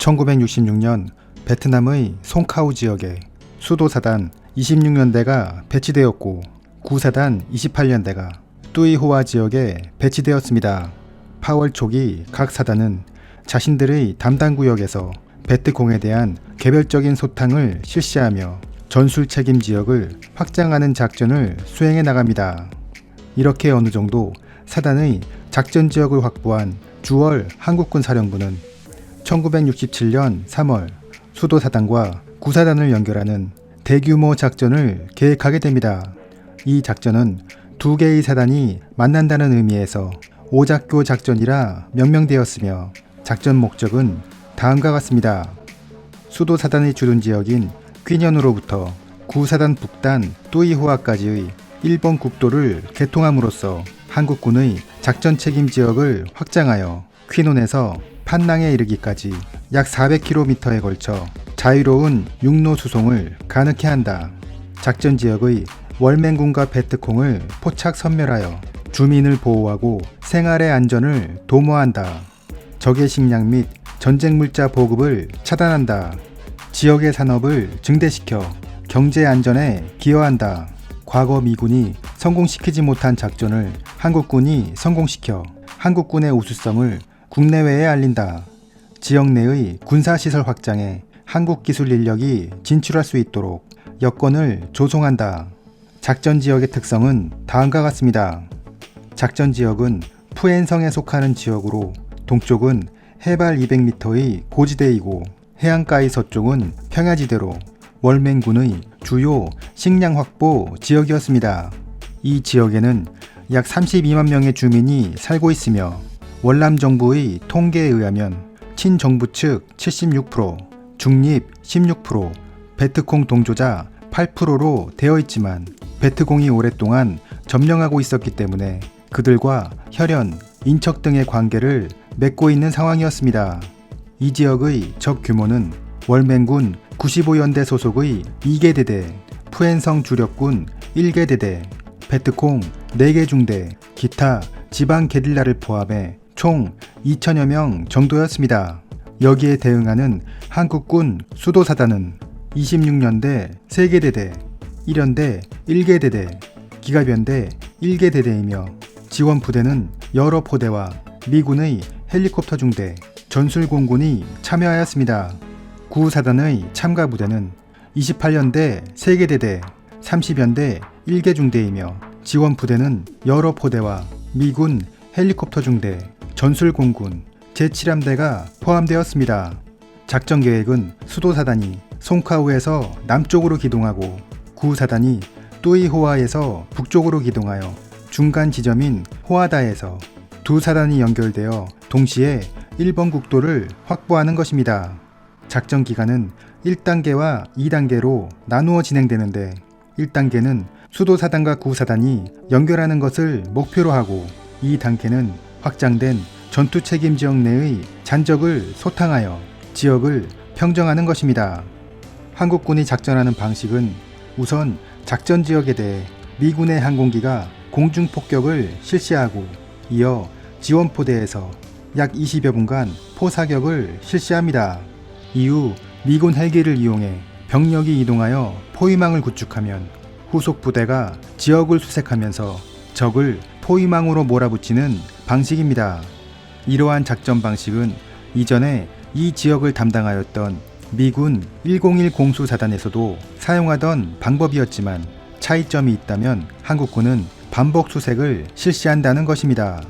1966년 베트남의 송카우 지역에 수도사단 26년대가 배치되었고 구사단 28년대가 뚜이호아 지역에 배치되었습니다. 8월 초기 각 사단은 자신들의 담당 구역에서 베트콩에 대한 개별적인 소탕을 실시하며 전술 책임 지역을 확장하는 작전을 수행해 나갑니다. 이렇게 어느 정도 사단의 작전 지역을 확보한 주월 한국군 사령부는 1967년 3월 수도사단과 구사단을 연결하는 대규모 작전을 계획하게 됩니다. 이 작전은 두 개의 사단이 만난다는 의미에서 오작교 작전이라 명명되었으며 작전 목적은 다음과 같습니다. 수도사단의 주둔 지역인 퀴년으로부터 구사단 북단 뚜이호아까지의 일본 국도를 개통함으로써 한국군의 작전 책임 지역을 확장하여 퀴논에서 판낭에 이르기까지 약 400km에 걸쳐 자유로운 육로 수송을 가능케 한다. 작전 지역의 월맹군과 베트콩을 포착 섬멸하여 주민을 보호하고 생활의 안전을 도모한다. 적의 식량 및 전쟁 물자 보급을 차단한다. 지역의 산업을 증대시켜 경제 안전에 기여한다. 과거 미군이 성공시키지 못한 작전을 한국군이 성공시켜 한국군의 우수성을 국내외에 알린다. 지역 내의 군사시설 확장에 한국 기술 인력이 진출할 수 있도록 여건을 조성한다. 작전 지역의 특성은 다음과 같습니다. 작전 지역은 푸엔성에 속하는 지역으로 동쪽은 해발 200m의 고지대이고 해안가의 서쪽은 평야지대로 월맹군의 주요 식량 확보 지역이었습니다. 이 지역에는 약 32만 명의 주민이 살고 있으며 월남 정부의 통계에 의하면 친정부 측 76%, 중립 16%, 베트콩 동조자 8%로 되어 있지만 베트콩이 오랫동안 점령하고 있었기 때문에 그들과 혈연, 인척 등의 관계를 맺고 있는 상황이었습니다. 이 지역의 적 규모는 월맹군 95연대 소속의 2개 대대, 푸엔성 주력군 1개 대대, 베트콩 4개 중대, 기타 지방 게릴라를 포함해 총 2천여 명 정도였습니다. 여기에 대응하는 한국군 수도사단은 26년대 3개 대대, 1연대 1개 대대, 기갑연대 1개 대대이며 지원 부대는 여러 포대와 미군의 헬리콥터 중대, 전술공군이 참여하였습니다. 구사단의 참가 부대는 28년대 3개 대대, 30연대 1개 중대이며 지원 부대는 여러 포대와 미군 헬리콥터 중대, 전술공군 제7함대가 포함되었습니다. 작전 계획은 수도사단이 송카우에서 남쪽으로 기동하고 구사단이 뚜이호아에서 북쪽으로 기동하여 중간 지점인 호아다에서 두 사단이 연결되어 동시에 일본 국도를 확보하는 것입니다. 작전 기간은 1단계와 2단계로 나누어 진행되는데 1단계는 수도사단과 구사단이 연결하는 것을 목표로 하고 2단계는 확장된 전투 책임 지역 내의 잔적을 소탕하여 지역을 평정하는 것입니다. 한국군이 작전하는 방식은 우선 작전 지역에 대해 미군의 항공기가 공중 폭격을 실시하고 이어 지원포대에서 약 20여 분간 포사격을 실시합니다. 이후 미군 헬기를 이용해 병력이 이동하여 포위망을 구축하면 후속 부대가 지역을 수색하면서 적을 포위망으로 몰아붙이는 방식입니다. 이러한 작전 방식은 이전에 이 지역을 담당하였던 미군 101 공수사단에서도 사용하던 방법이었지만 차이점이 있다면 한국군은 반복 수색을 실시한다는 것입니다.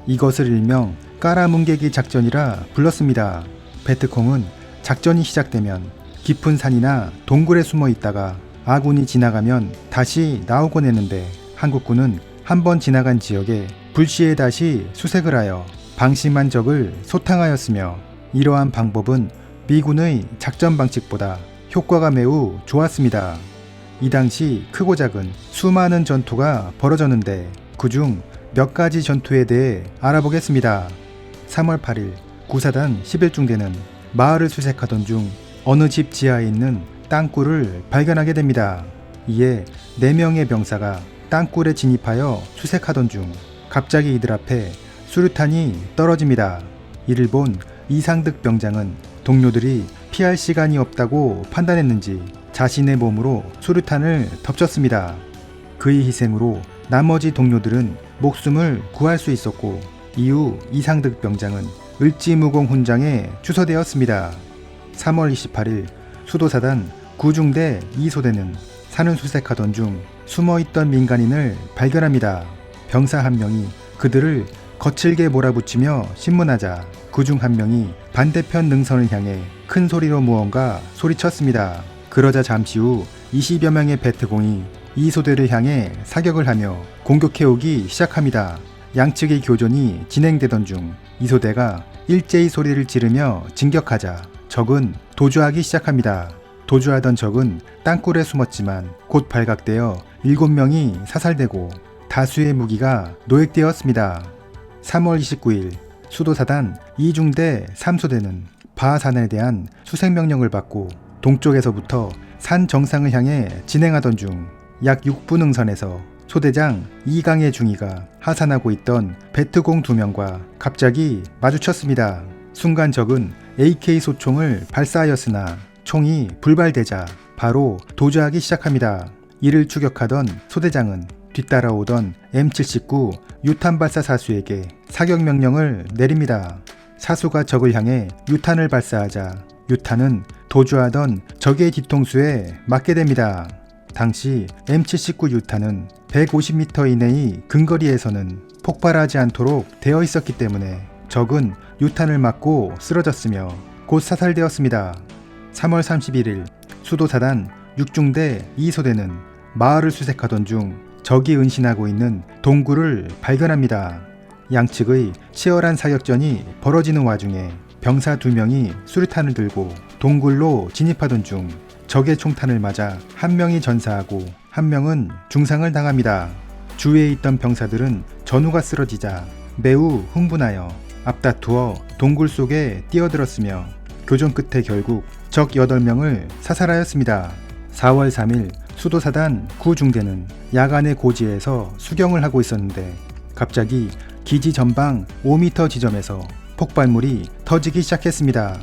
이것을 일명 까라뭉개기 작전이라 불렀습니다. 베트콩은 작전이 시작되면 깊은 산이나 동굴에 숨어 있다가 아군이 지나가면 다시 나오곤 했는데 한국군은 한번 지나간 지역에 불시에 다시 수색을 하여 방심한 적을 소탕하였으며 이러한 방법은 미군의 작전 방식보다 효과가 매우 좋았습니다. 이 당시 크고 작은 수많은 전투가 벌어졌는데 그중 몇 가지 전투에 대해 알아보겠습니다. 3월 8일 구사단 11중대는 마을을 수색하던 중 어느 집 지하에 있는 땅굴을 발견하게 됩니다. 이에 4명의 병사가 땅굴에 진입하여 수색하던 중 갑자기 이들 앞에 수류탄이 떨어집니다. 이를 본 이상득 병장은 동료들이 피할 시간이 없다고 판단했는지 자신의 몸으로 수류탄을 덮쳤습니다. 그의 희생으로 나머지 동료들은 목숨을 구할 수 있었고 이후 이상득 병장은 을지무공 훈장에 추서되었습니다. 3월 28일 수도사단 9중대 2소대는 산을 수색하던 중 숨어있던 민간인을 발견합니다. 병사 한 명이 그들을 거칠게 몰아붙이며 신문하자 그중 한 명이 반대편 능선을 향해 큰 소리로 무언가 소리쳤습니다. 그러자 잠시 후 20여 명의 베트공이 이 소대를 향해 사격을 하며 공격해오기 시작합니다. 양측의 교전이 진행되던 중 이 소대가 일제히 소리를 지르며 진격하자 적은 도주하기 시작합니다. 도주하던 적은 땅굴에 숨었지만 곧 발각되어 7명이 사살되고 다수의 무기가 노획되었습니다. 3월 29일 수도사단 2중대 3소대는 바하산에 대한 수색명령을 받고 동쪽에서부터 산 정상을 향해 진행하던 중 약 6분 응선에서 소대장 이강의 중위가 하산하고 있던 베트공 2명과 갑자기 마주쳤습니다. 순간 적은 AK 소총을 발사하였으나 총이 불발되자 바로 도주하기 시작합니다. 이를 추격하던 소대장은 뒤따라오던 M79 유탄 발사 사수에게 사격 명령을 내립니다. 사수가 적을 향해 유탄을 발사하자 유탄은 도주하던 적의 뒤통수에 맞게 됩니다. 당시 M79 유탄은 150m 이내의 근거리에서는 폭발하지 않도록 되어 있었기 때문에 적은 유탄을 맞고 쓰러졌으며 곧 사살되었습니다. 3월 31일 수도사단 6중대 2소대는 마을을 수색하던 중 적이 은신하고 있는 동굴을 발견합니다. 양측의 치열한 사격전이 벌어지는 와중에 병사 2명이 수류탄을 들고 동굴로 진입하던 중 적의 총탄을 맞아 한 명이 전사하고 한 명은 중상을 당합니다. 주위에 있던 병사들은 전우가 쓰러지자 매우 흥분하여 앞다투어 동굴 속에 뛰어들었으며 교전 끝에 결국 적 8명을 사살하였습니다. 4월 3일 수도사단 9중대는 야간의 고지에서 수경을 하고 있었는데 갑자기 기지 전방 5m 지점에서 폭발물이 터지기 시작했습니다.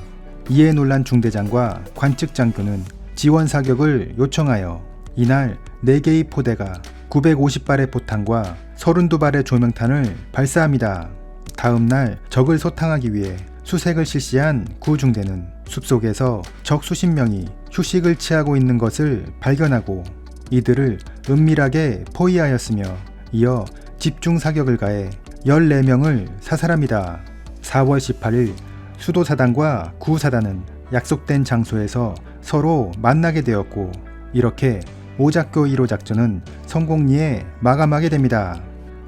이에 놀란 중대장과 관측 장교는 지원 사격을 요청하여 이날 4개의 포대가 950발의 포탄과 32발의 조명탄을 발사합니다. 다음날 적을 소탕하기 위해 수색을 실시한 구중대는 숲속에서 적 수십 명이 휴식을 취하고 있는 것을 발견하고 이들을 은밀하게 포위하였으며 이어 집중 사격을 가해 14명을 사살합니다. 4월 18일 수도사단과 구사단은 약속된 장소에서 서로 만나게 되었고 이렇게 오작교 1호 작전은 성공리에 마감하게 됩니다.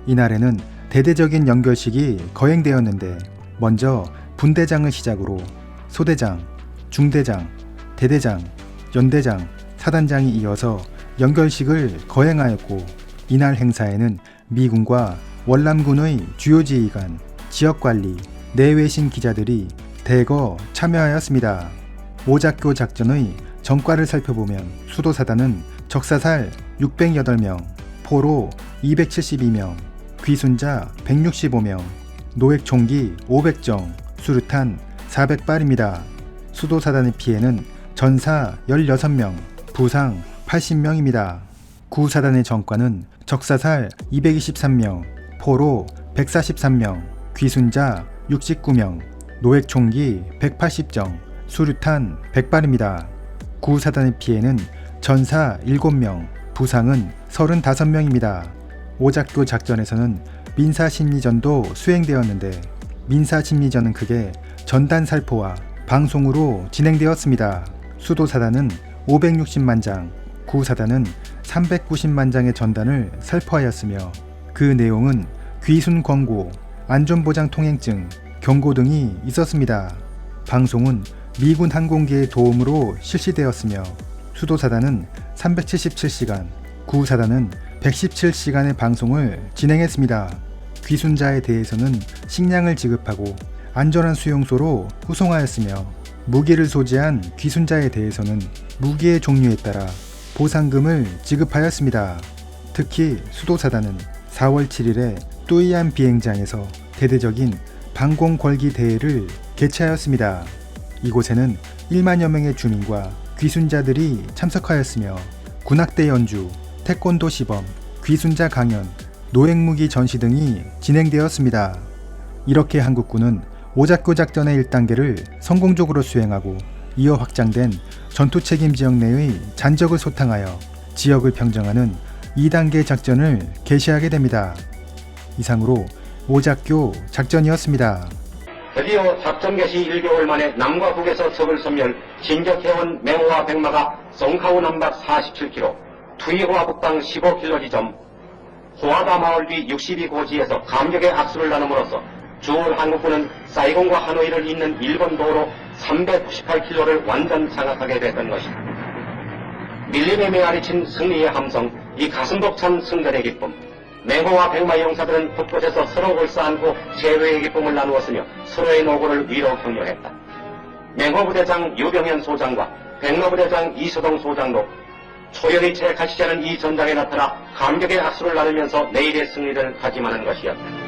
이날에는 대대적인 연결식이 거행되었는데 먼저 분대장을 시작으로 소대장, 중대장, 대대장, 연대장, 사단장이 이어서 연결식을 거행하였고 이날 행사에는 미군과 월남군의 주요 지휘관, 지역관리, 내외신 기자들이 대거 참여하였습니다. 오작교 작전의 전과를 살펴보면 수도사단은 적사살 608명, 포로 272명, 귀순자 165명, 노획총기 500정, 수류탄 400발입니다. 수도사단의 피해는 전사 16명, 부상 80명입니다. 구사단의 전과는 적사살 223명, 포로 143명, 귀순자 69명, 노획총기 180정, 수류탄 100발입니다. 구사단의 피해는 전사 7명, 부상은 35명입니다. 오작교 작전에서는 민사심리전도 수행되었는데 민사심리전은 크게 전단살포와 방송으로 진행되었습니다. 수도사단은 560만 장, 구사단은 390만 장의 전단을 살포하였으며 그 내용은 귀순 권고, 안전보장 통행증, 경고 등이 있었습니다. 방송은 미군 항공기의 도움으로 실시되었으며 수도사단은 377시간, 구사단은 117시간의 방송을 진행했습니다. 귀순자에 대해서는 식량을 지급하고 안전한 수용소로 후송하였으며 무기를 소지한 귀순자에 대해서는 무기의 종류에 따라 보상금을 지급하였습니다. 특히 수도사단은 4월 7일에 뚜이안 비행장에서 대대적인 방공궐기 대회를 개최하였습니다. 이곳에는 1만여 명의 주민과 귀순자들이 참석하였으며 군악대 연주, 태권도 시범, 귀순자 강연, 노획무기 전시 등이 진행되었습니다. 이렇게 한국군은 오작교 작전의 1단계를 성공적으로 수행하고 이어 확장된 전투 책임 지역 내의 잔적을 소탕하여 지역을 평정하는 2단계 작전을 개시하게 됩니다. 이상으로 오작교 작전이었습니다. 드디어 작전 개시 1개월 만에 남과 북에서 적을 섬멸, 진격해온 맹호와 백마가 송카우 남박 47km, 투이호와 북방 15km 지점, 호아다 마을 뒤 62고지에서 감격의 악수를 나눔으로써 주월 한국군은 사이공과 하노이를 잇는 일본 도로 398km를 완전 장악하게 됐던 것이다. 밀림에 메아리친 승리의 함성, 이 가슴 벅찬 승전의 기쁨, 맹호와 백마 용사들은 곳곳에서 서로 올싸안고 재회의 기쁨을 나누었으며 서로의 노고를 위로 격려했다. 맹호 부대장 유병현 소장과 백마 부대장 이수동 소장도 초연이 채 가시지 않은 이 전장에 나타나 감격의 악수를 나누면서 내일의 승리를 다짐하는 것이었다.